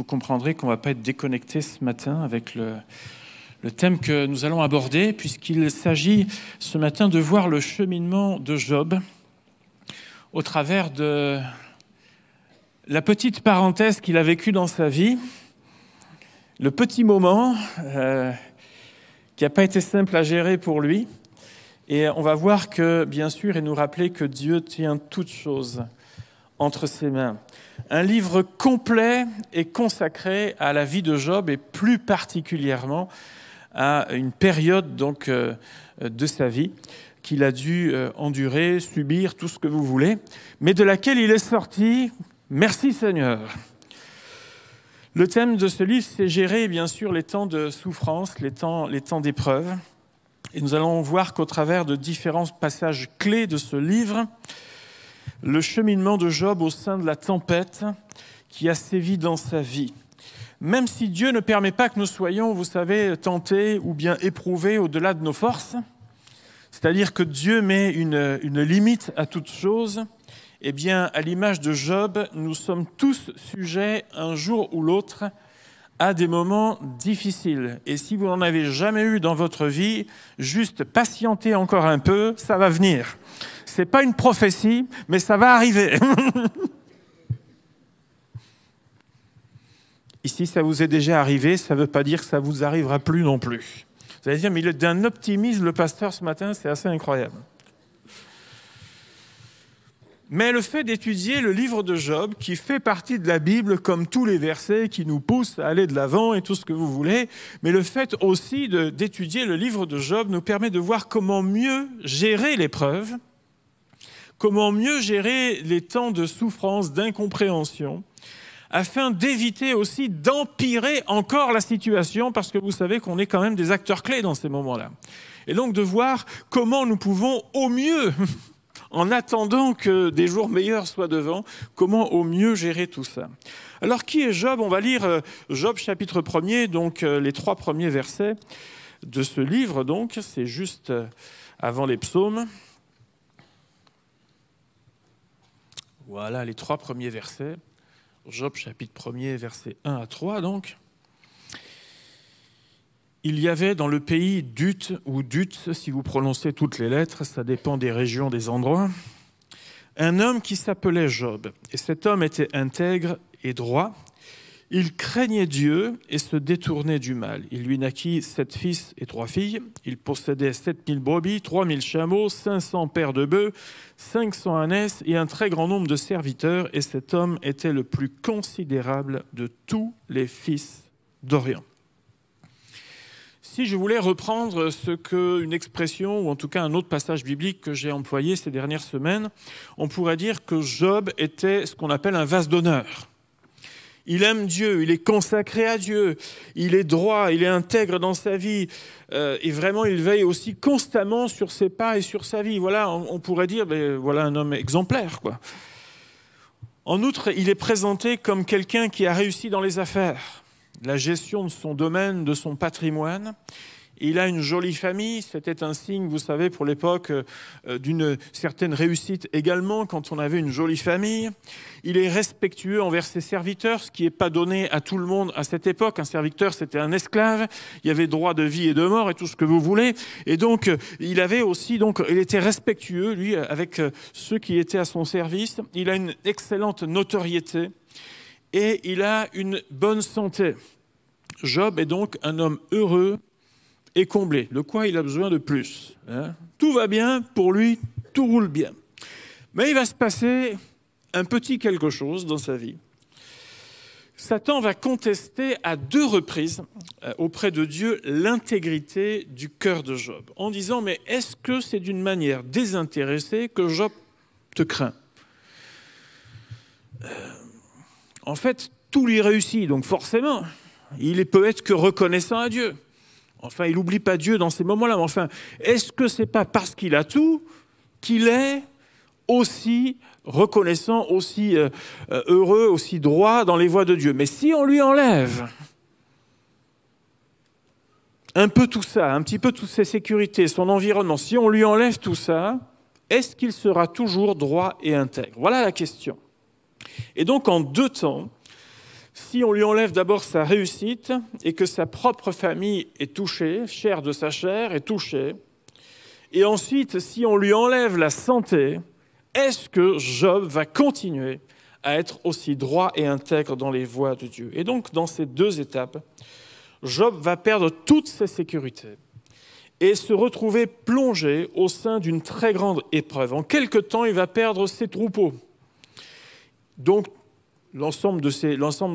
vous comprendrez qu'on ne va pas être déconnecté ce matin avec le thème que nous allons aborder, puisqu'il s'agit ce matin de voir le cheminement de Job au travers de la petite parenthèse qu'il a vécue dans sa vie, le petit moment qui n'a pas été simple à gérer pour lui. Et on va voir que, bien sûr, et nous rappeler que Dieu tient toutes choses entre ses mains. Un livre complet et consacré à la vie de Job et plus particulièrement à une période donc, de sa vie qu'il a dû endurer, subir, tout ce que vous voulez, mais de laquelle il est sorti. Merci Seigneur. Le thème de ce livre, c'est gérer bien sûr les temps de souffrance, les temps d'épreuve. Et nous allons voir qu'au travers de différents passages clés de ce livre, le cheminement de Job au sein de la tempête qui a sévi dans sa vie. Même si Dieu ne permet pas que nous soyons, vous savez, tentés ou bien éprouvés au-delà de nos forces, c'est-à-dire que Dieu met une limite à toute chose, eh bien, à l'image de Job, nous sommes tous sujets, un jour ou l'autre, à des moments difficiles. Et si vous n'en avez jamais eu dans votre vie, juste patientez encore un peu, ça va venir. Ce n'est pas une prophétie, mais ça va arriver. Ici, ça vous est déjà arrivé, ça ne veut pas dire que ça ne vous arrivera plus non plus. Vous allez dire, mais il est d'un optimisme, le pasteur, ce matin, c'est assez incroyable. Mais le fait d'étudier le livre de Job, qui fait partie de la Bible, comme tous les versets qui nous poussent à aller de l'avant et tout ce que vous voulez, mais le fait aussi d'étudier le livre de Job nous permet de voir comment mieux gérer l'épreuve, comment mieux gérer les temps de souffrance, d'incompréhension, afin d'éviter aussi d'empirer encore la situation, parce que vous savez qu'on est quand même des acteurs clés dans ces moments-là. Et donc de voir comment nous pouvons au mieux, en attendant que des jours meilleurs soient devant, comment au mieux gérer tout ça. Alors qui est Job ? On va lire Job chapitre 1er, donc les 3 premiers versets de ce livre, donc c'est juste avant les psaumes. Voilà les 3 premiers versets. Job chapitre 1er, versets 1 à 3, donc. Il y avait dans le pays d'Ut, ou Dut, si vous prononcez toutes les lettres, ça dépend des régions, des endroits, un homme qui s'appelait Job. Et cet homme était intègre et droit. Il craignait Dieu et se détournait du mal. Il lui naquit 7 fils et 3 filles. Il possédait 7000 brebis, 3000 chameaux, 500 paires de bœufs, 500 ânesses et un très grand nombre de serviteurs. Et cet homme était le plus considérable de tous les fils d'Orient. Si je voulais reprendre une expression, ou en tout cas un autre passage biblique que j'ai employé ces dernières semaines, on pourrait dire que Job était ce qu'on appelle un vase d'honneur. Il aime Dieu, il est consacré à Dieu, il est droit, il est intègre dans sa vie, et vraiment il veille aussi constamment sur ses pas et sur sa vie. Voilà, on pourrait dire, voilà un homme exemplaire, quoi. En outre, il est présenté comme quelqu'un qui a réussi dans les affaires. La gestion de son domaine, de son patrimoine. Il a une jolie famille, c'était un signe, vous savez, pour l'époque, d'une certaine réussite également, quand on avait une jolie famille. Il est respectueux envers ses serviteurs, ce qui n'est pas donné à tout le monde à cette époque. Un serviteur, c'était un esclave, il y avait droit de vie et de mort et tout ce que vous voulez. Et donc, il était respectueux, lui, avec ceux qui étaient à son service. Il a une excellente notoriété. Et il a une bonne santé. Job est donc un homme heureux et comblé. De quoi il a besoin de plus, hein ? Tout va bien pour lui, tout roule bien. Mais il va se passer un petit quelque chose dans sa vie. Satan va contester à 2 reprises auprès de Dieu l'intégrité du cœur de Job, en disant « Mais est-ce que c'est d'une manière désintéressée que Job te craint ?» En fait, tout lui réussit, donc forcément, il peut être que reconnaissant à Dieu. Enfin, il n'oublie pas Dieu dans ces moments-là. Mais enfin, est-ce que ce n'est pas parce qu'il a tout qu'il est aussi reconnaissant, aussi heureux, aussi droit dans les voies de Dieu ? Mais si on lui enlève un peu tout ça, un petit peu toutes ses sécurités, son environnement, si on lui enlève tout ça, est-ce qu'il sera toujours droit et intègre ? Voilà la question. Et donc, en 2 temps, si on lui enlève d'abord sa réussite et que sa propre famille est touchée, chair de sa chair est touchée, et ensuite si on lui enlève la santé, est-ce que Job va continuer à être aussi droit et intègre dans les voies de Dieu? Et donc, dans ces deux étapes, Job va perdre toutes ses sécurités et se retrouver plongé au sein d'une très grande épreuve. En quelque temps, il va perdre ses troupeaux. Donc, l'ensemble de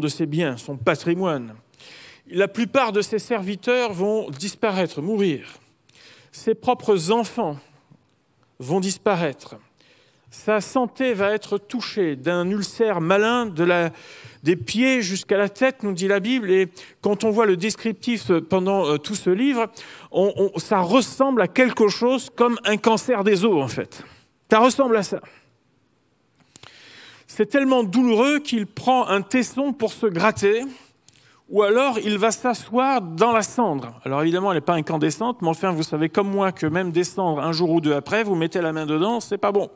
ses biens, son patrimoine. La plupart de ses serviteurs vont disparaître, mourir. Ses propres enfants vont disparaître. Sa santé va être touchée d'un ulcère malin des pieds jusqu'à la tête, nous dit la Bible. Et quand on voit le descriptif pendant tout ce livre, ça ressemble à quelque chose comme un cancer des os, en fait. Ça ressemble à ça. C'est tellement douloureux qu'il prend un tesson pour se gratter, ou alors il va s'asseoir dans la cendre. Alors évidemment, elle n'est pas incandescente, mais enfin, vous savez comme moi que même descendre un jour ou deux après, vous mettez la main dedans, c'est pas bon.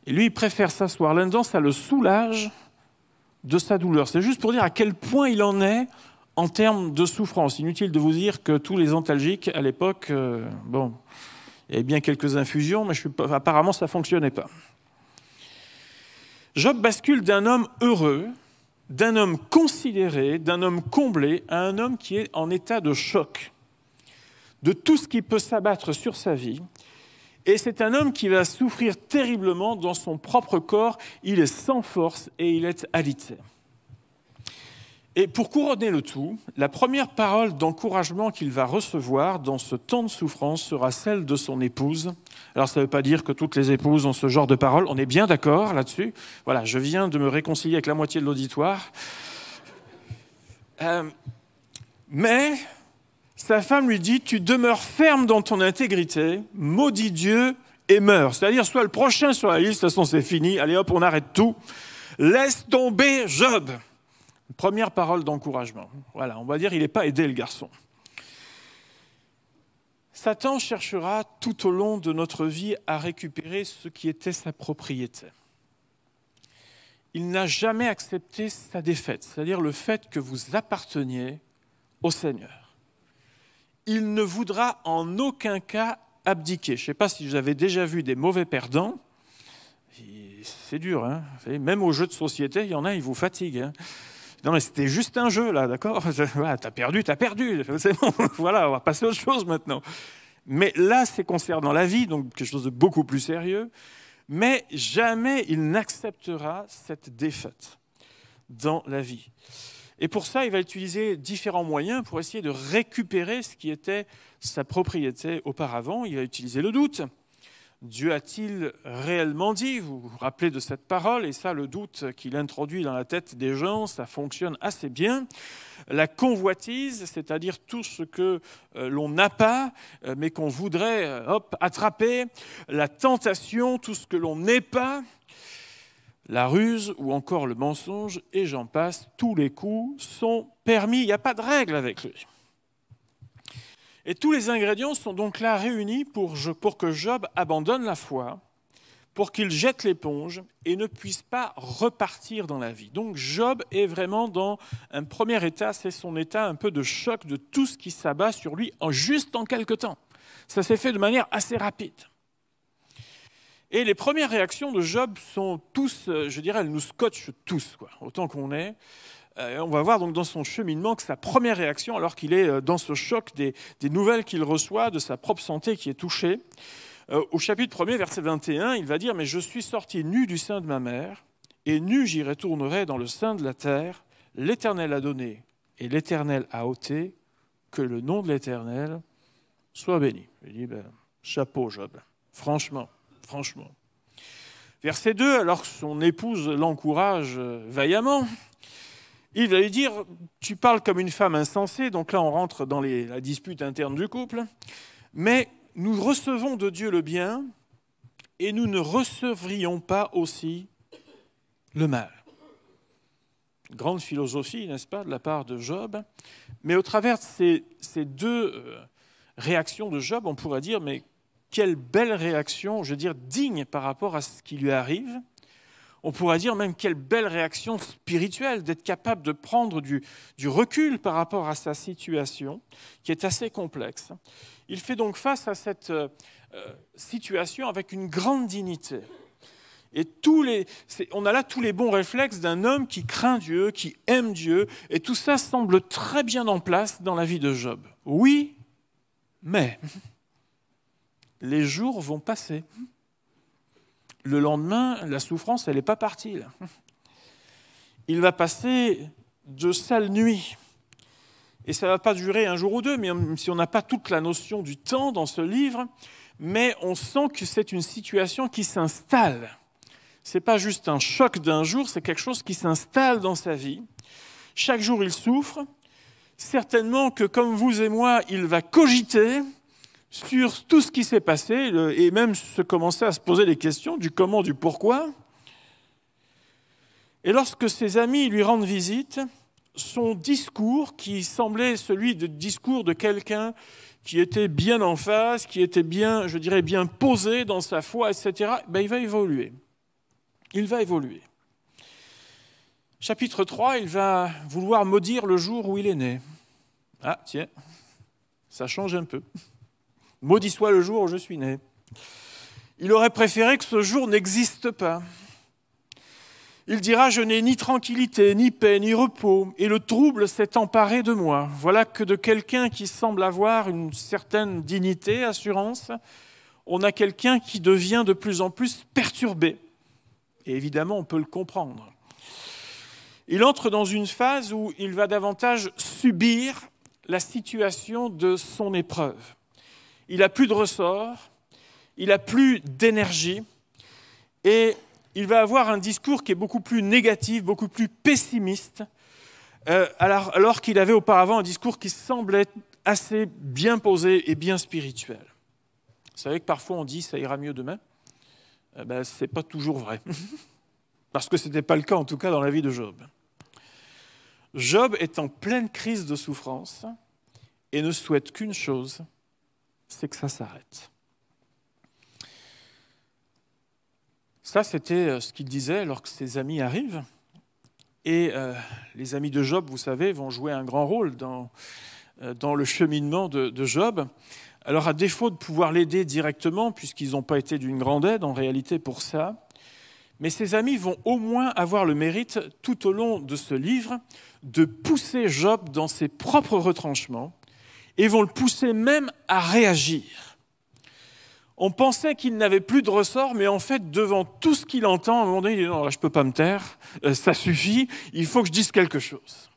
Et lui, il préfère s'asseoir là-dedans, ça le soulage de sa douleur. C'est juste pour dire à quel point il en est en termes de souffrance. Inutile de vous dire que tous les antalgiques, à l'époque, il y avait bien quelques infusions, mais apparemment, ça ne fonctionnait pas. Job bascule d'un homme heureux, d'un homme considéré, d'un homme comblé, à un homme qui est en état de choc de tout ce qui peut s'abattre sur sa vie. Et c'est un homme qui va souffrir terriblement dans son propre corps. Il est sans force et il est alité. Et pour couronner le tout, la première parole d'encouragement qu'il va recevoir dans ce temps de souffrance sera celle de son épouse. Alors ça ne veut pas dire que toutes les épouses ont ce genre de parole, on est bien d'accord là-dessus. Voilà, je viens de me réconcilier avec la moitié de l'auditoire. Mais sa femme lui dit « Tu demeures ferme dans ton intégrité, maudis Dieu et meurs. » C'est-à-dire, sois le prochain sur la liste, de toute façon c'est fini, allez hop, on arrête tout. Laisse tomber Job. Première parole d'encouragement. Voilà, on va dire, il n'est pas aidé le garçon. Satan cherchera tout au long de notre vie à récupérer ce qui était sa propriété. Il n'a jamais accepté sa défaite, c'est-à-dire le fait que vous apparteniez au Seigneur. Il ne voudra en aucun cas abdiquer. Je ne sais pas si vous avez déjà vu des mauvais perdants. C'est dur, hein. Même aux jeux de société, il y en a, ils vous fatiguent. Hein. Non, mais c'était juste un jeu, là, d'accord ? Voilà, t'as perdu, c'est bon, voilà, on va passer à autre chose maintenant. Mais là, c'est concernant la vie, donc quelque chose de beaucoup plus sérieux. Mais jamais il n'acceptera cette défaite dans la vie. Et pour ça, il va utiliser différents moyens pour essayer de récupérer ce qui était sa propriété auparavant. Il va utiliser le doute. Dieu a-t-il réellement dit? Vous vous rappelez de cette parole, et ça, le doute qu'il introduit dans la tête des gens, ça fonctionne assez bien. La convoitise, c'est-à-dire tout ce que l'on n'a pas, mais qu'on voudrait attraper. La tentation, tout ce que l'on n'est pas. La ruse ou encore le mensonge, et j'en passe, tous les coups sont permis. Il n'y a pas de règle avec lui. Et tous les ingrédients sont donc là réunis pour que Job abandonne la foi, pour qu'il jette l'éponge et ne puisse pas repartir dans la vie. Donc Job est vraiment dans un premier état, c'est son état un peu de choc de tout ce qui s'abat sur lui juste en quelque temps. Ça s'est fait de manière assez rapide. Et les premières réactions de Job sont tous, je dirais, elles nous scotchent tous, quoi, autant qu'on est. On va voir donc dans son cheminement que sa première réaction, alors qu'il est dans ce choc des nouvelles qu'il reçoit, de sa propre santé qui est touchée, au chapitre 1er, verset 21, il va dire « Mais je suis sorti nu du sein de ma mère, et nu j'y retournerai dans le sein de la terre. L'Éternel a donné, et l'Éternel a ôté, que le nom de l'Éternel soit béni. » Il dit chapeau Job, franchement. Verset 2, alors que son épouse l'encourage vaillamment, il va lui dire « Tu parles comme une femme insensée », donc là on rentre dans la dispute interne du couple, « mais nous recevons de Dieu le bien et nous ne recevrions pas aussi le mal. » Grande philosophie, n'est-ce pas, de la part de Job, mais au travers de ces deux réactions de Job, on pourrait dire « mais quelle belle réaction, je veux dire, digne par rapport à ce qui lui arrive ». On pourrait dire même quelle belle réaction spirituelle d'être capable de prendre du recul par rapport à sa situation, qui est assez complexe. Il fait donc face à cette situation avec une grande dignité. Et on a là tous les bons réflexes d'un homme qui craint Dieu, qui aime Dieu, et tout ça semble très bien en place dans la vie de Job. Oui, mais les jours vont passer. Le lendemain, la souffrance, elle n'est pas partie. Là. Il va passer de sales nuits. Et ça ne va pas durer un jour ou deux, même si on n'a pas toute la notion du temps dans ce livre, mais on sent que c'est une situation qui s'installe. Ce n'est pas juste un choc d'un jour, c'est quelque chose qui s'installe dans sa vie. Chaque jour, il souffre. Certainement que, comme vous et moi, il va cogiter sur tout ce qui s'est passé et même se commencer à se poser des questions du comment, du pourquoi. Et lorsque ses amis lui rendent visite, son discours, qui semblait celui de discours de quelqu'un qui était bien en face, qui était bien, je dirais, bien posé dans sa foi, etc., il va évoluer. Il va évoluer. Chapitre 3, il va vouloir maudire le jour où il est né. Ah, tiens, ça change un peu. Maudit soit le jour où je suis né. Il aurait préféré que ce jour n'existe pas. Il dira « Je n'ai ni tranquillité, ni paix, ni repos, et le trouble s'est emparé de moi. » Voilà que de quelqu'un qui semble avoir une certaine dignité, assurance, on a quelqu'un qui devient de plus en plus perturbé. Et évidemment, on peut le comprendre. Il entre dans une phase où il va davantage subir la situation de son épreuve. Il n'a plus de ressort, il n'a plus d'énergie, et il va avoir un discours qui est beaucoup plus négatif, beaucoup plus pessimiste, alors qu'il avait auparavant un discours qui semblait assez bien posé et bien spirituel. Vous savez que parfois on dit « ça ira mieux demain ». Ce n'est pas toujours vrai, parce que ce n'était pas le cas en tout cas dans la vie de Job. Job est en pleine crise de souffrance et ne souhaite qu'une chose, c'est que ça s'arrête. Ça, c'était ce qu'il disait alors que ses amis arrivent. Et les amis de Job, vous savez, vont jouer un grand rôle dans le cheminement de Job. Alors, à défaut de pouvoir l'aider directement, puisqu'ils n'ont pas été d'une grande aide en réalité pour ça, mais ses amis vont au moins avoir le mérite, tout au long de ce livre, de pousser Job dans ses propres retranchements et vont le pousser même à réagir. On pensait qu'il n'avait plus de ressort, mais en fait, devant tout ce qu'il entend, à un moment donné, il dit « Non, là, je ne peux pas me taire, ça suffit, il faut que je dise quelque chose. »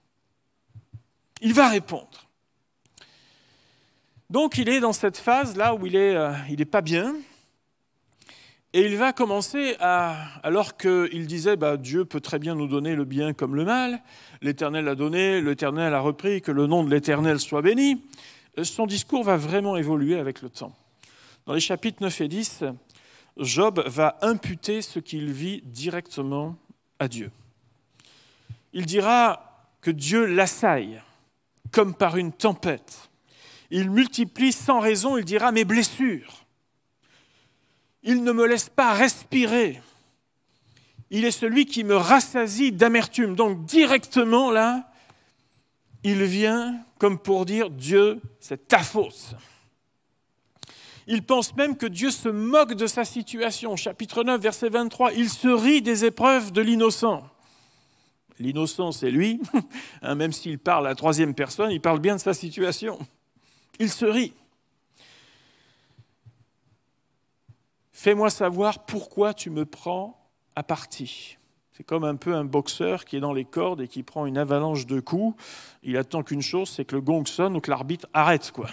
Il va répondre. Donc, il est dans cette phase-là où il est pas bien, et il va commencer alors qu'il disait Dieu peut très bien nous donner le bien comme le mal, l'Éternel a donné, l'Éternel a repris, que le nom de l'Éternel soit béni, son discours va vraiment évoluer avec le temps. Dans les chapitres 9 et 10, Job va imputer ce qu'il vit directement à Dieu. Il dira que Dieu l'assaille comme par une tempête. Il multiplie sans raison, il dira, mes blessures. Il ne me laisse pas respirer. Il est celui qui me rassasie d'amertume. Donc directement là, il vient comme pour dire, Dieu, c'est ta faute. Il pense même que Dieu se moque de sa situation. Chapitre 9, verset 23, il se rit des épreuves de l'innocent. L'innocent, c'est lui, même s'il parle à la troisième personne, il parle bien de sa situation. Il se rit. Fais-moi savoir pourquoi tu me prends à partie. C'est comme un peu un boxeur qui est dans les cordes et qui prend une avalanche de coups. Il attend qu'une chose, c'est que le gong sonne ou que l'arbitre arrête, quoi.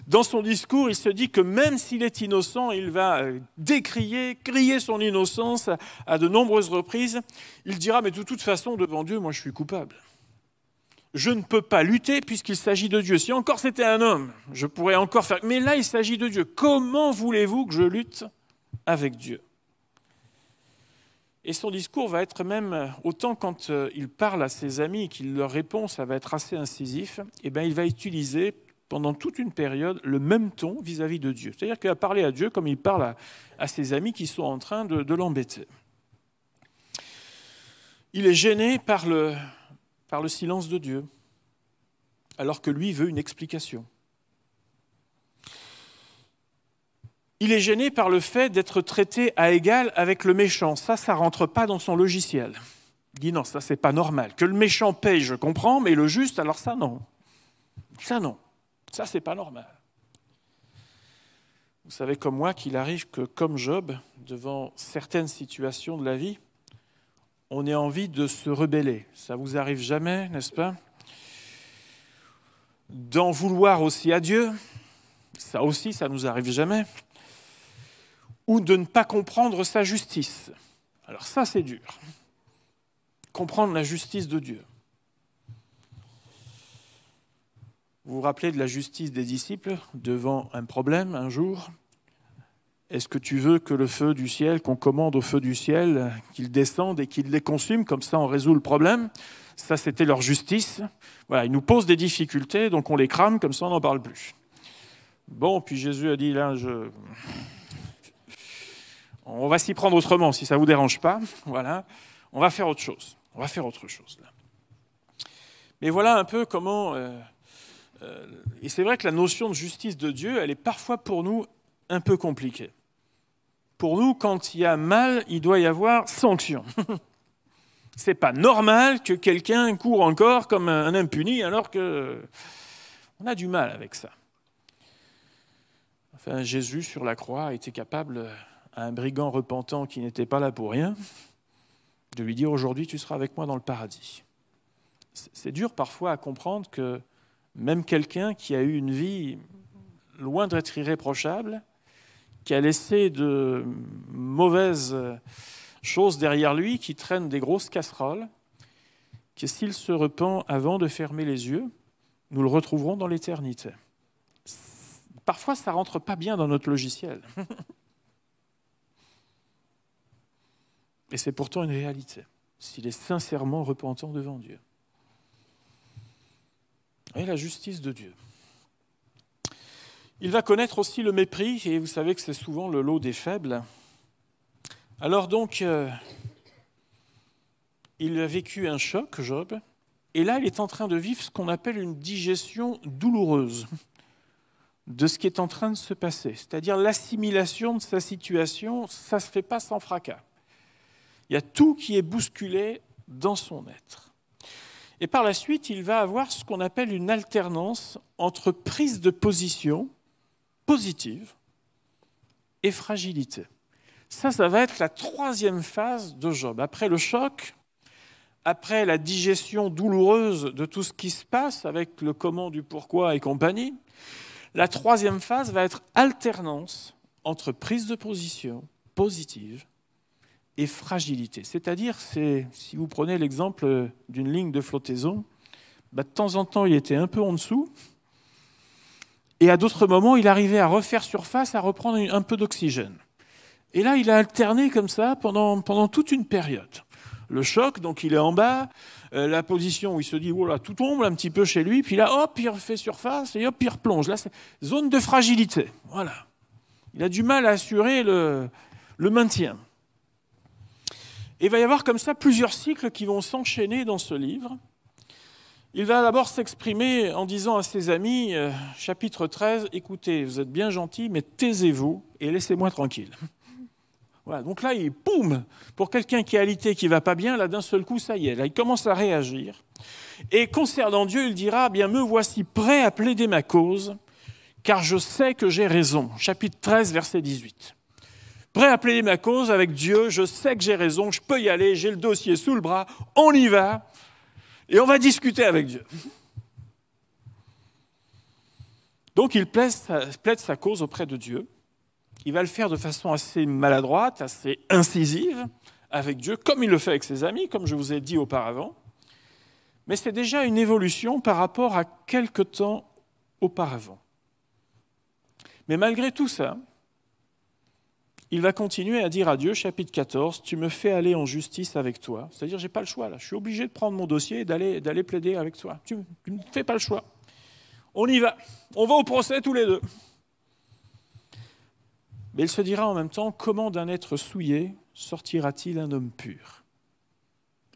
Dans son discours, il se dit que même s'il est innocent, il va décrier, crier son innocence à de nombreuses reprises. Il dira, mais de toute façon, devant Dieu, moi je suis coupable. Je ne peux pas lutter puisqu'il s'agit de Dieu. Si encore c'était un homme, je pourrais encore faire. Mais là, il s'agit de Dieu. Comment voulez-vous que je lutte avec Dieu ? Et son discours va être même, autant quand il parle à ses amis et qu'il leur répond, ça va être assez incisif, il va utiliser pendant toute une période, le même ton vis-à-vis de Dieu. C'est-à-dire qu'il va parler à Dieu comme il parle à ses amis qui sont en train de l'embêter. Il est gêné par le silence de Dieu, alors que lui veut une explication. Il est gêné par le fait d'être traité à égal avec le méchant. Ça ne rentre pas dans son logiciel. Il dit non, ça c'est pas normal. Que le méchant paye, je comprends, mais le juste, alors ça non. Ça non. Ça c'est pas normal. Vous savez comme moi qu'il arrive que, comme Job, devant certaines situations de la vie, on ait envie de se rebeller. Ça vous arrive jamais, n'est-ce pas? D'en vouloir aussi à Dieu, ça aussi, ça nous arrive jamais. Ou de ne pas comprendre sa justice. Alors ça, c'est dur. Comprendre la justice de Dieu. Vous vous rappelez de la justice des disciples devant un problème un jour? Est-ce que tu veux que le feu du ciel, qu'on commande au feu du ciel, qu'il descende et qu'il les consume, comme ça on résout le problème? Ça, c'était leur justice. Voilà, ils nous posent des difficultés, donc on les crame, comme ça on n'en parle plus. Bon, puis Jésus a dit, là, on va s'y prendre autrement, si ça ne vous dérange pas. Voilà, on va faire autre chose. On va faire autre chose, là. Mais voilà un peu comment... et c'est vrai que la notion de justice de Dieu, elle est parfois pour nous un peu compliquée. Pour nous, quand il y a mal, il doit y avoir sanction. C'est pas normal que quelqu'un court encore comme un impuni alors que on a du mal avec ça. Enfin, Jésus sur la croix a été capable à un brigand repentant qui n'était pas là pour rien de lui dire aujourd'hui tu seras avec moi dans le paradis. C'est dur parfois à comprendre que même quelqu'un qui a eu une vie loin d'être irréprochable, qui a laissé de mauvaises choses derrière lui, qui traîne des grosses casseroles, que s'il se repent avant de fermer les yeux, nous le retrouverons dans l'éternité. Parfois, ça ne rentre pas bien dans notre logiciel. Et c'est pourtant une réalité, s'il est sincèrement repentant devant Dieu. Et la justice de Dieu. Il va connaître aussi le mépris, et vous savez que c'est souvent le lot des faibles. Alors donc, il a vécu un choc, Job, et là, il est en train de vivre ce qu'on appelle une digestion douloureuse de ce qui est en train de se passer. C'est-à-dire l'assimilation de sa situation, ça ne se fait pas sans fracas. Il y a tout qui est bousculé dans son être. Et par la suite, il va avoir ce qu'on appelle une alternance entre prise de position positive et fragilité. Ça va être la troisième phase de Job. Après le choc, après la digestion douloureuse de tout ce qui se passe avec le comment, du pourquoi et compagnie, la troisième phase va être alternance entre prise de position positive et fragilité. C'est-à-dire, si vous prenez l'exemple d'une ligne de flottaison, de temps en temps, il était un peu en dessous, et à d'autres moments, il arrivait à refaire surface, à reprendre un peu d'oxygène. Et là, il a alterné comme ça pendant toute une période. Le choc, donc il est en bas, la position où il se dit, oh là, tout tombe un petit peu chez lui, puis là, hop, il refait surface, et hop, il replonge. Là, c'est zone de fragilité. Voilà. Il a du mal à assurer le maintien. Et il va y avoir comme ça plusieurs cycles qui vont s'enchaîner dans ce livre. Il va d'abord s'exprimer en disant à ses amis, chapitre 13, « Écoutez, vous êtes bien gentils, mais taisez-vous et laissez-moi tranquille. » Voilà, donc là, boum, pour quelqu'un qui est alité, qui ne va pas bien, là, d'un seul coup, ça y est, là, il commence à réagir. Et concernant Dieu, il dira, « Bien, me voici prêt à plaider ma cause, car je sais que j'ai raison. » Chapitre 13, verset 18. Prêt à plaider ma cause avec Dieu, je sais que j'ai raison, je peux y aller, j'ai le dossier sous le bras, on y va, et on va discuter avec Dieu. Donc il plaide sa cause auprès de Dieu. Il va le faire de façon assez maladroite, assez incisive avec Dieu, comme il le fait avec ses amis, comme je vous ai dit auparavant. Mais c'est déjà une évolution par rapport à quelque temps auparavant. Mais malgré tout ça, il va continuer à dire à Dieu, chapitre 14, « Tu me fais aller en justice avec toi. » C'est-à-dire, je n'ai pas le choix, là. Je suis obligé de prendre mon dossier et d'aller plaider avec toi. Tu ne fais pas le choix. on y va, on va au procès tous les deux. Mais il se dira en même temps, comment d'un être souillé sortira-t-il un homme pur?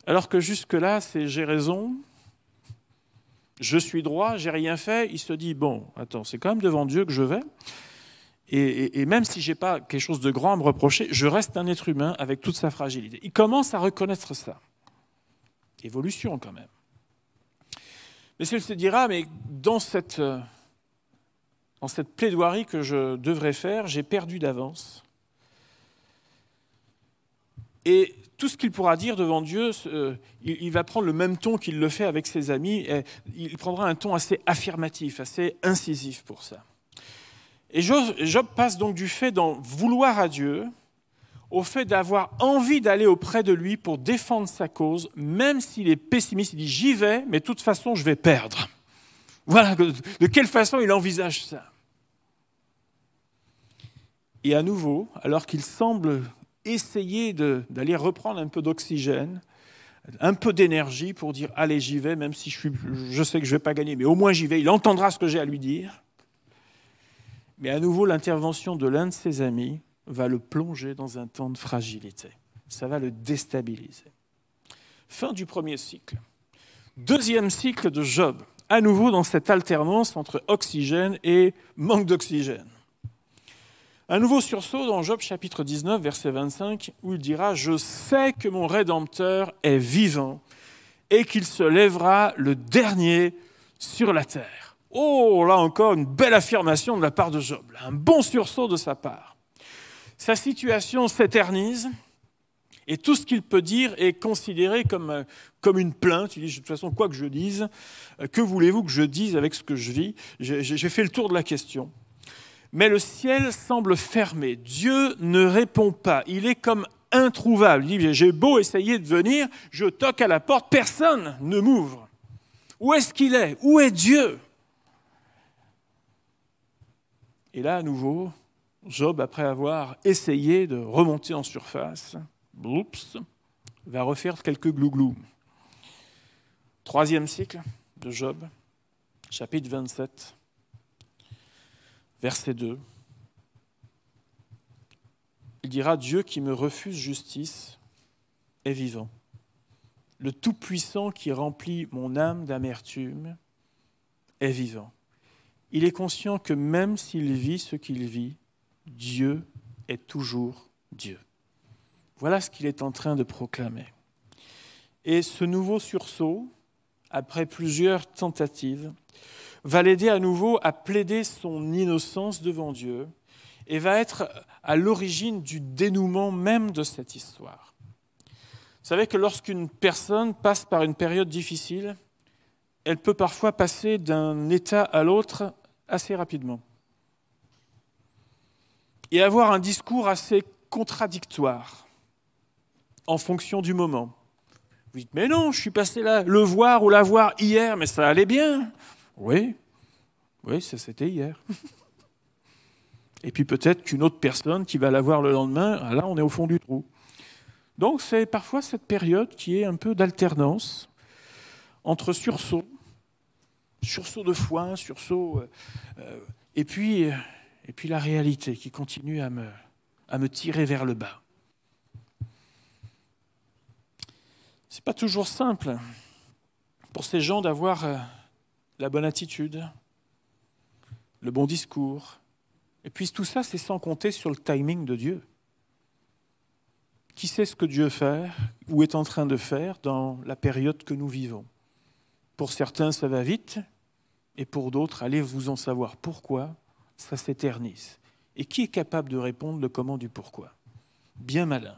Alors que jusque-là, c'est j'ai raison, je suis droit, j'ai rien fait, il se dit, bon, attends, c'est quand même devant Dieu que je vais, et même si je n'ai pas quelque chose de grand à me reprocher, je reste un être humain avec toute sa fragilité. Il commence à reconnaître ça. Évolution quand même. Mais s'il se dira, mais dans cette plaidoirie que je devrais faire, j'ai perdu d'avance. Et tout ce qu'il pourra dire devant Dieu, il va prendre le même ton qu'il le fait avec ses amis, et il prendra un ton assez affirmatif, assez incisif pour ça. Et Job passe donc du fait d'en vouloir à Dieu au fait d'avoir envie d'aller auprès de lui pour défendre sa cause, même s'il est pessimiste. Il dit « j'y vais, mais de toute façon, je vais perdre ». Voilà de quelle façon il envisage ça. Et à nouveau, alors qu'il semble essayer d'aller reprendre un peu d'oxygène, un peu d'énergie pour dire « allez, j'y vais, même si je sais que je ne vais pas gagner, mais au moins j'y vais, il entendra ce que j'ai à lui dire ». Mais à nouveau, l'intervention de l'un de ses amis va le plonger dans un temps de fragilité. Ça va le déstabiliser. Fin du premier cycle. Deuxième cycle de Job, à nouveau dans cette alternance entre oxygène et manque d'oxygène. Un nouveau sursaut dans Job chapitre 19, verset 25, où il dira « Je sais que mon Rédempteur est vivant et qu'il se lèvera le dernier sur la terre. » Oh, là encore, une belle affirmation de la part de Job, un bon sursaut de sa part. Sa situation s'éternise et tout ce qu'il peut dire est considéré comme une plainte. Il dit, de toute façon, quoi que je dise, que voulez-vous que je dise avec ce que je vis? J'ai fait le tour de la question. Mais le ciel semble fermé. Dieu ne répond pas. Il est comme introuvable. Il dit, j'ai beau essayer de venir, je toque à la porte, personne ne m'ouvre. Où est-ce qu'il est? Où est Dieu? Et là, à nouveau, Job, après avoir essayé de remonter en surface, va refaire quelques glouglous. Troisième cycle de Job, chapitre 27, verset 2. Il dira « Dieu qui me refuse justice est vivant. Le Tout-Puissant qui remplit mon âme d'amertume est vivant. Il est conscient que même s'il vit ce qu'il vit, Dieu est toujours Dieu. » Voilà ce qu'il est en train de proclamer. Et ce nouveau sursaut, après plusieurs tentatives, va l'aider à nouveau à plaider son innocence devant Dieu et va être à l'origine du dénouement même de cette histoire. Vous savez que lorsqu'une personne passe par une période difficile, elle peut parfois passer d'un état à l'autre assez rapidement et avoir un discours assez contradictoire en fonction du moment. Vous dites, mais non, je suis passé là, le voir ou la voir hier, mais ça allait bien. Oui, ça c'était hier. Et puis peut-être qu'une autre personne qui va la voir le lendemain, là on est au fond du trou. Donc c'est parfois cette période qui est un peu d'alternance entre sursaut de foi, sursaut, et puis la réalité qui continue à me tirer vers le bas. C'est pas toujours simple pour ces gens d'avoir la bonne attitude, le bon discours. Et puis tout ça, c'est sans compter sur le timing de Dieu. Qui sait ce que Dieu fait ou est en train de faire dans la période que nous vivons? Pour certains, ça va vite, et pour d'autres, allez vous en savoir pourquoi, ça s'éternise. Et qui est capable de répondre le comment du pourquoi? Bien malin.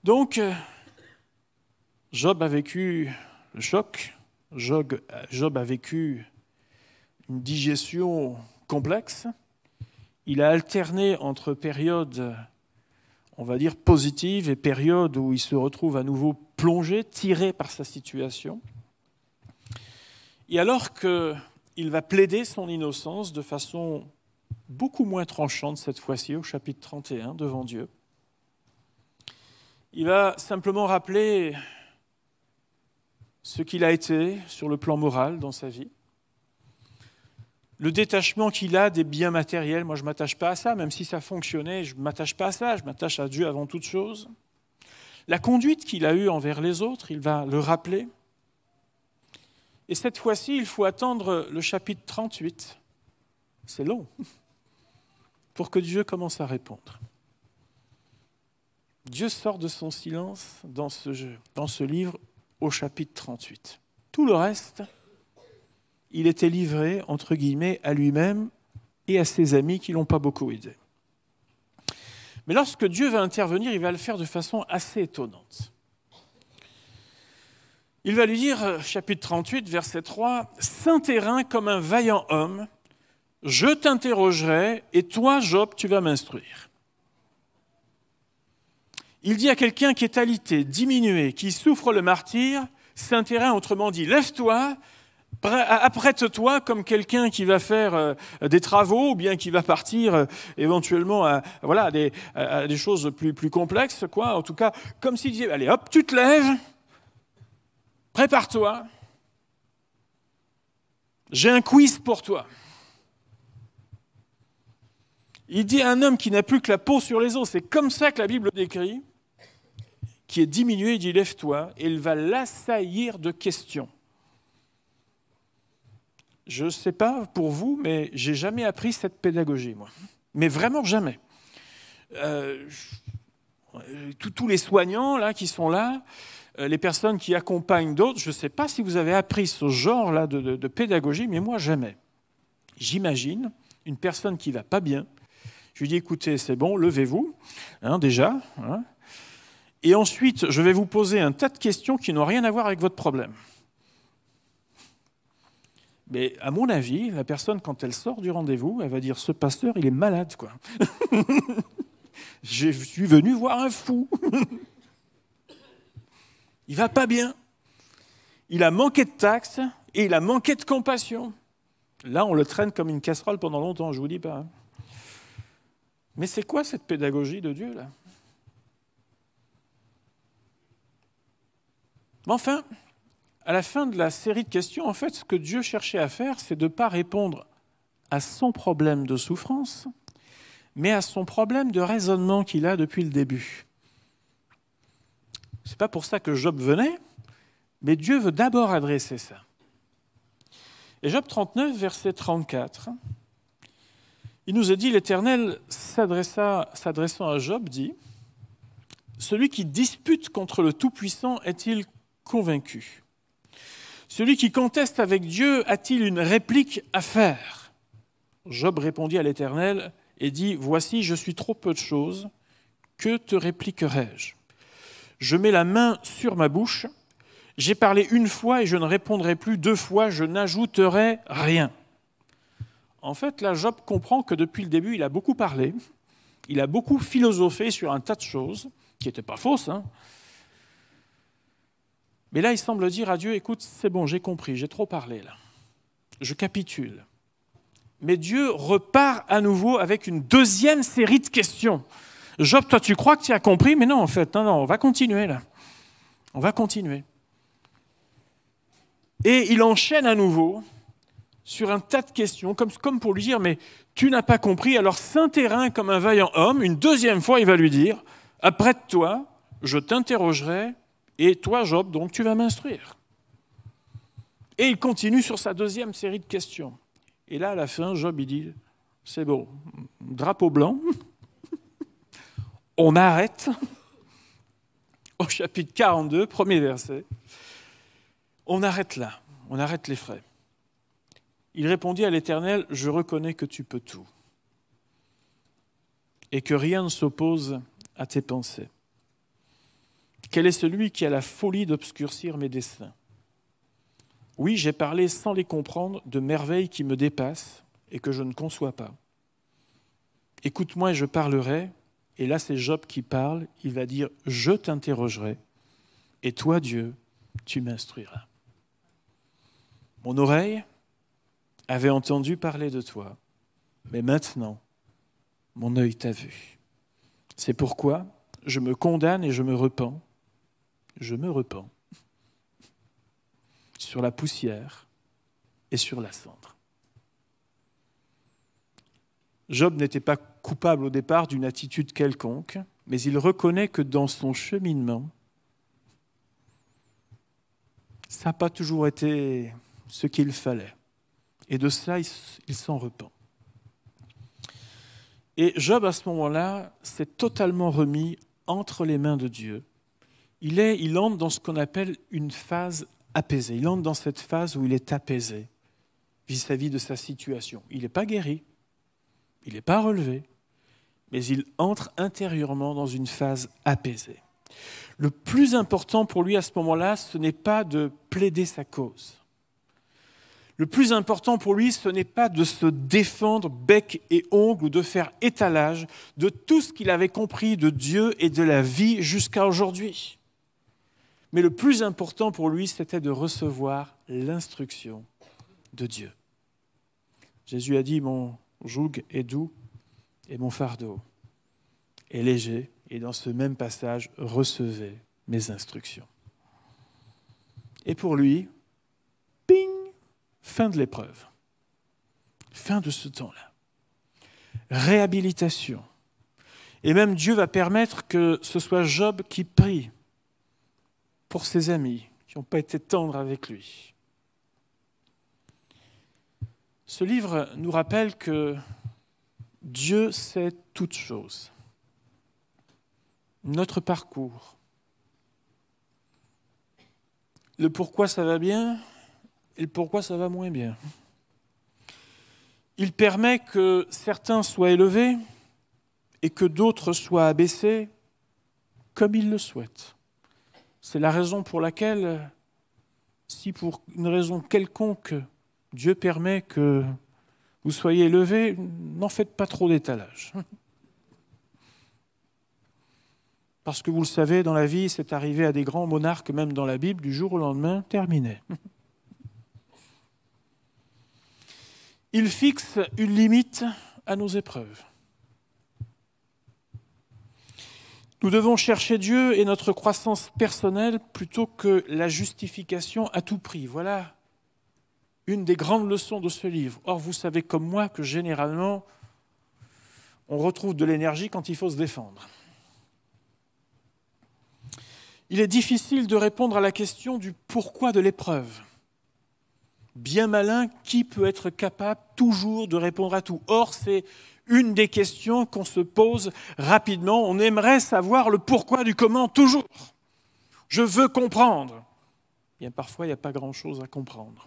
Donc, Job a vécu le choc, Job a vécu une digestion complexe, il a alterné entre périodes, on va dire, positives et périodes où il se retrouve à nouveau plongé, tiré par sa situation. Et alors qu'il va plaider son innocence de façon beaucoup moins tranchante cette fois-ci, au chapitre 31, devant Dieu, il va simplement rappeler ce qu'il a été sur le plan moral dans sa vie, le détachement qu'il a des biens matériels. Moi, je ne m'attache pas à ça, même si ça fonctionnait, je ne m'attache pas à ça, je m'attache à Dieu avant toute chose. La conduite qu'il a eue envers les autres, il va le rappeler. Et cette fois-ci, il faut attendre le chapitre 38. C'est long pour que Dieu commence à répondre. Dieu sort de son silence dans ce livre au chapitre 38. Tout le reste, il était livré, entre guillemets, à lui-même et à ses amis qui ne l'ont pas beaucoup aidé. Mais lorsque Dieu va intervenir, il va le faire de façon assez étonnante. Il va lui dire, chapitre 38, verset 3, « Saint terrain comme un vaillant homme, je t'interrogerai, et toi, Job, tu vas m'instruire. » Il dit à quelqu'un qui est alité, diminué, qui souffre le martyre, « Saint terrain », autrement dit, « Lève-toi, apprête-toi comme quelqu'un qui va faire des travaux ou bien qui va partir éventuellement à des choses plus complexes, quoi. En tout cas, comme s'il disait, allez hop, tu te lèves, prépare-toi, j'ai un quiz pour toi. Il dit à un homme qui n'a plus que la peau sur les os, c'est comme ça que la Bible décrit, qui est diminué, il dit, lève-toi, et il va l'assaillir de questions. Je ne sais pas pour vous, mais je n'ai jamais appris cette pédagogie, moi. Mais vraiment jamais. Tous les soignants là, qui sont là, les personnes qui accompagnent d'autres, je ne sais pas si vous avez appris ce genre-là de pédagogie, mais moi, jamais. J'imagine une personne qui ne va pas bien. Je lui dis, écoutez, c'est bon, levez-vous, déjà. Et ensuite, je vais vous poser un tas de questions qui n'ont rien à voir avec votre problème. Mais à mon avis, la personne, quand elle sort du rendez-vous, elle va dire « Ce pasteur, il est malade, quoi. Je suis venu voir un fou. Il va pas bien. Il a manqué de tact et il a manqué de compassion. » Là, on le traîne comme une casserole pendant longtemps, je ne vous dis pas. Mais c'est quoi cette pédagogie de Dieu, là? Mais enfin, à la fin de la série de questions, en fait, ce que Dieu cherchait à faire, c'est de ne pas répondre à son problème de souffrance, mais à son problème de raisonnement qu'il a depuis le début. Ce n'est pas pour ça que Job venait, mais Dieu veut d'abord adresser ça. Et Job 39, verset 34, il nous a dit, l'Éternel s'adressant à Job, dit, « Celui qui dispute contre le Tout-Puissant est-il convaincu ? Celui qui conteste avec Dieu a-t-il une réplique à faire ? » Job répondit à l'Éternel et dit, « Voici, je suis trop peu de choses, que te répliquerai-je ? Je mets la main sur ma bouche, j'ai parlé une fois et je ne répondrai plus, 2 fois, je n'ajouterai rien. » En fait, là, Job comprend que depuis le début, il a beaucoup parlé, il a beaucoup philosophé sur un tas de choses, qui n'étaient pas fausses, Mais là, il semble dire à Dieu, écoute, c'est bon, j'ai compris, j'ai trop parlé là. Je capitule. Mais Dieu repart à nouveau avec une deuxième série de questions. Job, toi, tu crois que tu as compris? Mais non, en fait, non, on va continuer là. On va continuer. Et il enchaîne à nouveau sur un tas de questions, comme pour lui dire, mais tu n'as pas compris, alors saint terrain comme un vaillant homme, une deuxième fois, il va lui dire, apprête-toi, je t'interrogerai, et toi, Job, donc tu vas m'instruire. Et il continue sur sa deuxième série de questions. Et là, à la fin, Job, il dit, c'est bon, drapeau blanc, on arrête, au chapitre 42, premier verset, on arrête là, on arrête les frais. Il répondit à l'Éternel, je reconnais que tu peux tout, et que rien ne s'oppose à tes pensées. Quel est celui qui a la folie d'obscurcir mes desseins? Oui, j'ai parlé sans les comprendre de merveilles qui me dépassent et que je ne conçois pas. Écoute-moi et je parlerai. Et là, c'est Job qui parle. Il va dire, je t'interrogerai. Et toi, Dieu, tu m'instruiras. Mon oreille avait entendu parler de toi. Mais maintenant, mon œil t'a vu. C'est pourquoi je me condamne et je me repens. Je me repens sur la poussière et sur la cendre. Job n'était pas coupable au départ d'une attitude quelconque, mais il reconnaît que dans son cheminement, ça n'a pas toujours été ce qu'il fallait. Et de ça, il s'en repent. Et Job, à ce moment-là, s'est totalement remis entre les mains de Dieu. Il entre dans ce qu'on appelle une phase apaisée. Il entre dans cette phase où il est apaisé vis-à-vis de sa situation. Il n'est pas guéri, il n'est pas relevé, mais il entre intérieurement dans une phase apaisée. Le plus important pour lui à ce moment-là, ce n'est pas de plaider sa cause. Le plus important pour lui, ce n'est pas de se défendre bec et ongle ou de faire étalage de tout ce qu'il avait compris de Dieu et de la vie jusqu'à aujourd'hui. Mais le plus important pour lui, c'était de recevoir l'instruction de Dieu. Jésus a dit, mon joug est doux et mon fardeau est léger. Et dans ce même passage, recevez mes instructions. Et pour lui, ping, fin de l'épreuve. Fin de ce temps-là. Réhabilitation. Et même Dieu va permettre que ce soit Job qui prie pour ses amis qui n'ont pas été tendres avec lui. Ce livre nous rappelle que Dieu sait toutes choses. Notre parcours, le pourquoi ça va bien et le pourquoi ça va moins bien. Il permet que certains soient élevés et que d'autres soient abaissés comme ils le souhaitent. C'est la raison pour laquelle, si pour une raison quelconque, Dieu permet que vous soyez élevés, n'en faites pas trop d'étalage. Parce que vous le savez, dans la vie, c'est arrivé à des grands monarques, même dans la Bible, du jour au lendemain, terminé. Il fixe une limite à nos épreuves. Nous devons chercher Dieu et notre croissance personnelle plutôt que la justification à tout prix. Voilà une des grandes leçons de ce livre. Or, vous savez comme moi que généralement, on retrouve de l'énergie quand il faut se défendre. Il est difficile de répondre à la question du pourquoi de l'épreuve. Bien malin, qui peut être capable toujours de répondre à tout? Or, c'est une des questions qu'on se pose rapidement. On aimerait savoir le pourquoi du comment, toujours. Je veux comprendre. Bien, parfois, il n'y a pas grand-chose à comprendre.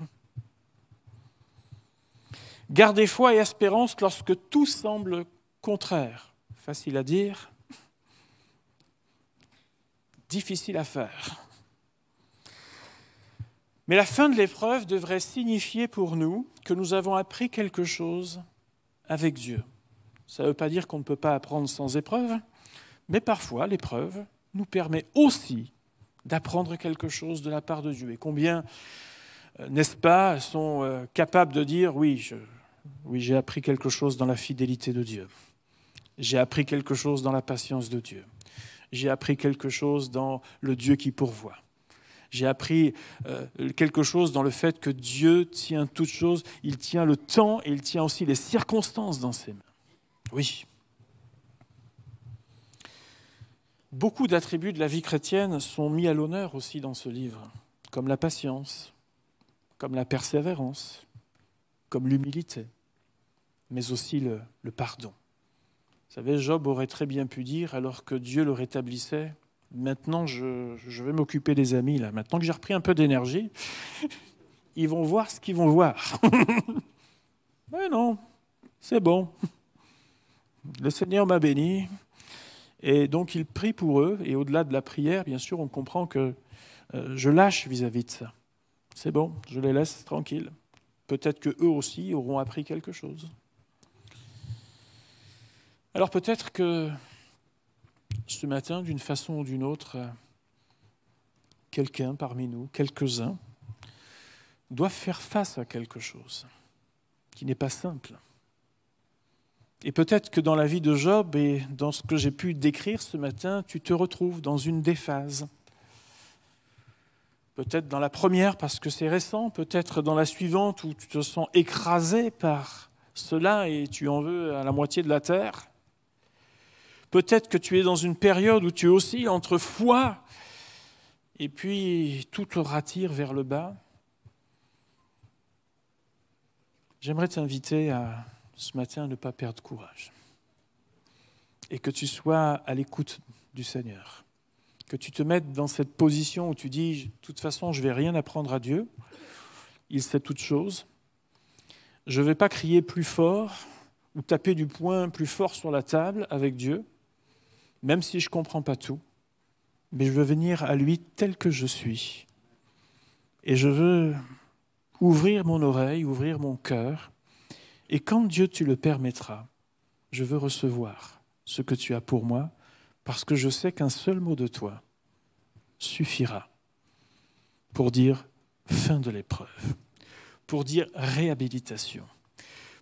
Gardez foi et espérance lorsque tout semble contraire. Facile à dire, difficile à faire. Mais la fin de l'épreuve devrait signifier pour nous que nous avons appris quelque chose avec Dieu. Ça ne veut pas dire qu'on ne peut pas apprendre sans épreuve, mais parfois l'épreuve nous permet aussi d'apprendre quelque chose de la part de Dieu. Et combien, n'est-ce pas, sont capables de dire « oui, j'ai appris quelque chose dans la fidélité de Dieu. J'ai appris quelque chose dans la patience de Dieu. J'ai appris quelque chose dans le Dieu qui pourvoit. J'ai appris quelque chose dans le fait que Dieu tient toutes choses. Il tient le temps et il tient aussi les circonstances dans ses mains. » Oui. Beaucoup d'attributs de la vie chrétienne sont mis à l'honneur aussi dans ce livre, comme la patience, comme la persévérance, comme l'humilité, mais aussi le pardon. Vous savez, Job aurait très bien pu dire, alors que Dieu le rétablissait, « Maintenant, je vais m'occuper des amis. Là. Maintenant que j'ai repris un peu d'énergie, ils vont voir ce qu'ils vont voir. » Mais non, c'est bon. Le Seigneur m'a béni. Et donc, il prie pour eux. Et au-delà de la prière, bien sûr, on comprend que je lâche vis-à-vis de ça. C'est bon, je les laisse tranquilles. Peut-être qu'eux aussi auront appris quelque chose. Alors peut-être que ce matin, d'une façon ou d'une autre, quelqu'un parmi nous, quelques-uns, doivent faire face à quelque chose qui n'est pas simple. Et peut-être que dans la vie de Job et dans ce que j'ai pu décrire ce matin, tu te retrouves dans une des phases. Peut-être dans la première parce que c'est récent, peut-être dans la suivante où tu te sens écrasé par cela et tu en veux à la moitié de la terre. Peut-être que tu es dans une période où tu oscilles entre foi et puis tout te rattire vers le bas. J'aimerais t'inviter ce matin à ne pas perdre courage et que tu sois à l'écoute du Seigneur. Que tu te mettes dans cette position où tu dis « de toute façon, je ne vais rien apprendre à Dieu, il sait toutes choses. Je ne vais pas crier plus fort ou taper du poing plus fort sur la table avec Dieu, même si je ne comprends pas tout, mais je veux venir à lui tel que je suis. Et je veux ouvrir mon oreille, ouvrir mon cœur, et quand Dieu tu le permettras, je veux recevoir ce que tu as pour moi, parce que je sais qu'un seul mot de toi suffira pour dire fin de l'épreuve, pour dire réhabilitation,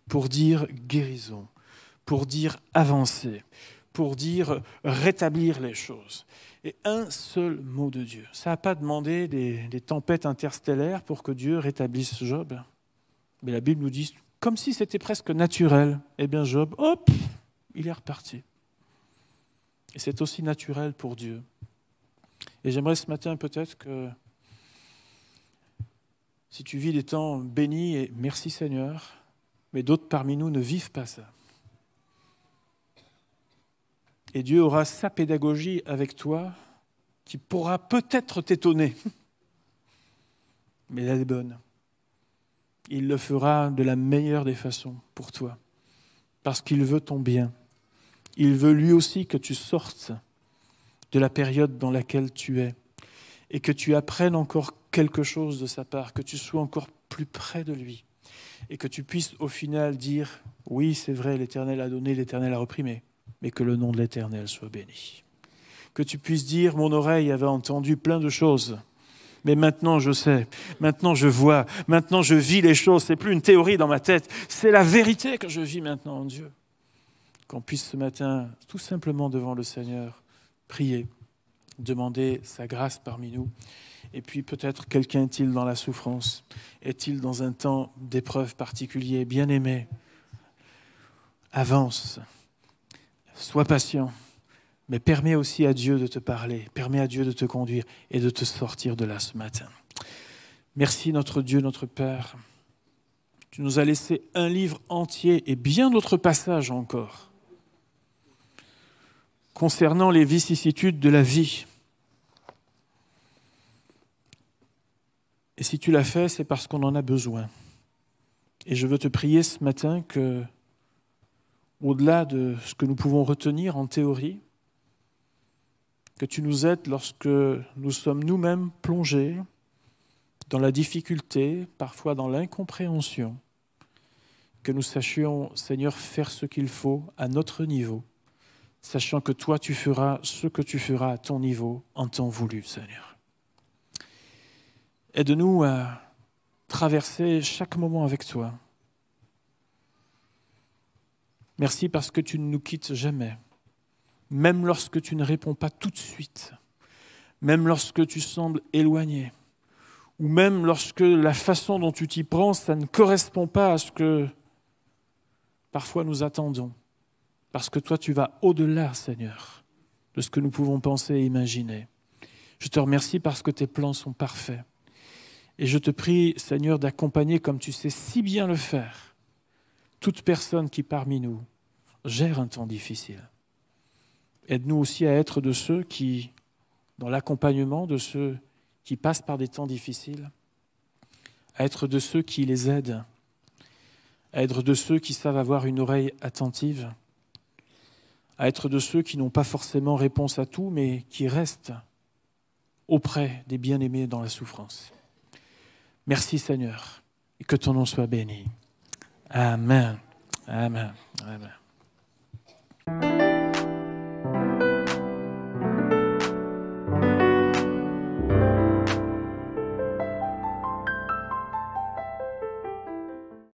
pour dire guérison, pour dire avancer, pour dire rétablir les choses. Et un seul mot de Dieu. Ça n'a pas demandé des tempêtes interstellaires pour que Dieu rétablisse Job. Mais la Bible nous dit, comme si c'était presque naturel, eh bien Job, hop, il est reparti. Et c'est aussi naturel pour Dieu. Et j'aimerais ce matin peut-être que si tu vis des temps bénis, et merci Seigneur, mais d'autres parmi nous ne vivent pas ça. Et Dieu aura sa pédagogie avec toi qui pourra peut-être t'étonner. Mais elle est bonne. Il le fera de la meilleure des façons pour toi. Parce qu'il veut ton bien. Il veut lui aussi que tu sortes de la période dans laquelle tu es. Et que tu apprennes encore quelque chose de sa part. Que tu sois encore plus près de lui. Et que tu puisses au final dire, oui c'est vrai, l'Éternel a donné, l'Éternel a repris, mais que le nom de l'Éternel soit béni. Que tu puisses dire, mon oreille avait entendu plein de choses, mais maintenant je sais, maintenant je vois, maintenant je vis les choses, c'est plus une théorie dans ma tête, c'est la vérité que je vis maintenant en Dieu. Qu'on puisse ce matin, tout simplement devant le Seigneur, prier, demander sa grâce parmi nous. Et puis peut-être quelqu'un est-il dans la souffrance, est-il dans un temps d'épreuve particulier, bien-aimé, avance. Sois patient, mais permets aussi à Dieu de te parler, permets à Dieu de te conduire et de te sortir de là ce matin. Merci notre Dieu, notre Père. Tu nous as laissé un livre entier et bien d'autres passages encore concernant les vicissitudes de la vie. Et si tu l'as fait, c'est parce qu'on en a besoin. Et je veux te prier ce matin que au-delà de ce que nous pouvons retenir en théorie, que tu nous aides lorsque nous sommes nous-mêmes plongés dans la difficulté, parfois dans l'incompréhension, que nous sachions, Seigneur, faire ce qu'il faut à notre niveau, sachant que toi, tu feras ce que tu feras à ton niveau, en temps voulu, Seigneur. Aide-nous à traverser chaque moment avec toi. Merci parce que tu ne nous quittes jamais, même lorsque tu ne réponds pas tout de suite, même lorsque tu sembles éloigné, ou même lorsque la façon dont tu t'y prends, ça ne correspond pas à ce que parfois nous attendons. Parce que toi, tu vas au-delà, Seigneur, de ce que nous pouvons penser et imaginer. Je te remercie parce que tes plans sont parfaits. Et je te prie, Seigneur, d'accompagner, comme tu sais si bien le faire, toute personne qui, parmi nous, gère un temps difficile. Aide-nous aussi à être de ceux qui, dans l'accompagnement de ceux qui passent par des temps difficiles, à être de ceux qui les aident, à être de ceux qui savent avoir une oreille attentive, à être de ceux qui n'ont pas forcément réponse à tout, mais qui restent auprès des bien-aimés dans la souffrance. Merci Seigneur, et que ton nom soit béni. Amen. Amen. Amen.